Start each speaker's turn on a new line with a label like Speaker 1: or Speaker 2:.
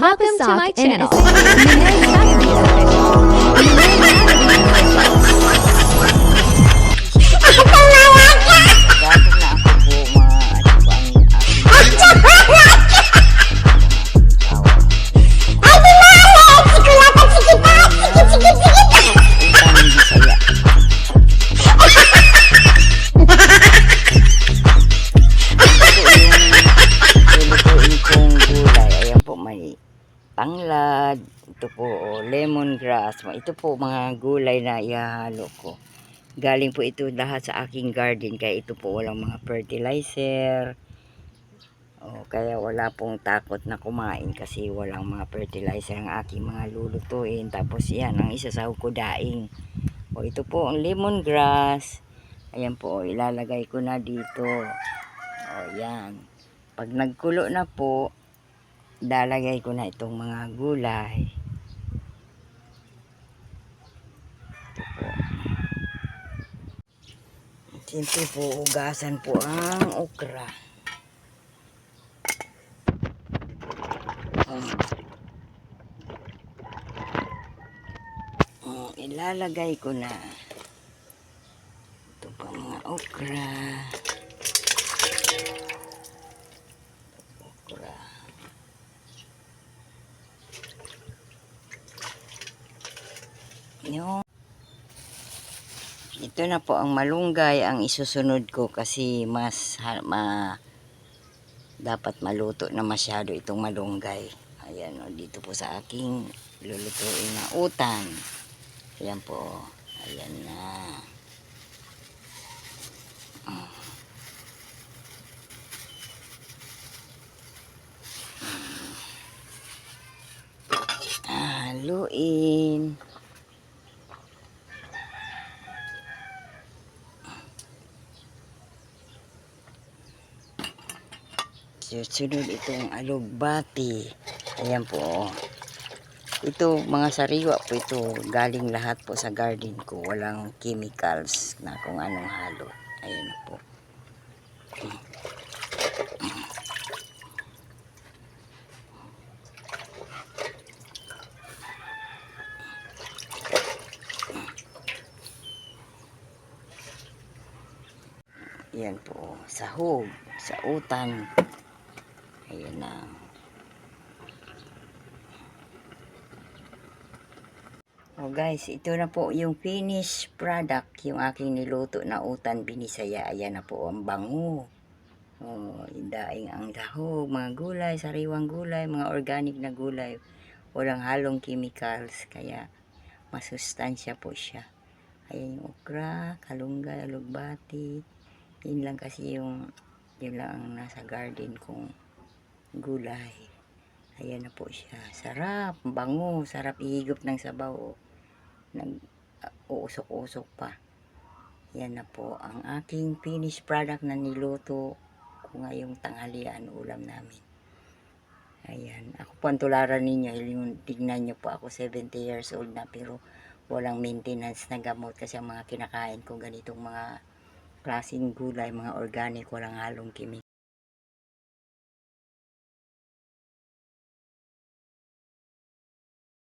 Speaker 1: Welcome to my channel. Minay Family Official. Minay Family Official.
Speaker 2: Dati na ako po mga tanglad, ito po lemongrass, ito po mga gulay na ihalo ko. Galing po ito lahat sa aking garden, kaya ito po walang mga fertilizer. Kaya wala pong takot na kumain kasi walang mga fertilizer ang aking mga lulutuin. Tapos yan, ang isasahog ko daing. Ito po ang lemongrass. Ayan po, ilalagay ko na dito. Yan. Pag nagkulo na po, lalagay ko na itong mga gulay. Ito po. Siyempre po, ugasan po ang okra. Ilalagay ko na ito pa mga okra. Ito na po ang malunggay ang isusunod ko kasi mas dapat maluto na masyado itong malunggay. Ayan dito po sa aking lulutuin na utan. Ayan po. Ayan na. Haluin. Susunod itong alugbati. Ayan po. Ito mga sariwa po ito. Galing lahat po sa garden ko. Walang chemicals na kung anong halo. Ayan po. Ayan po. Sahog. Sa utan. Ayan na. Guys, ito na po yung finished product. Yung aking niluto na utan binisaya. Ayan na po ang bango. Yung daing ang dahog. Mga gulay, sariwang gulay. Mga organic na gulay. Walang halong chemicals. Kaya masustansya po siya. Ayan yung okra, kalunggay, alugbati. Yun lang kasi yun lang ang nasa garden kong gulay. Ayan na po siya. Sarap, bango, sarap ihigop ng sabaw. Nag-uusok-usok pa. Yan na po ang aking finished product na niluto ko ngayong tanghalian ulam namin. Ayan. Ako po ang tularan ninyo. Tignan nyo po ako 70 years old na pero walang maintenance na gamot kasi ang mga kinakain ko ganitong mga klaseng gulay, mga organic, walang halong chemical.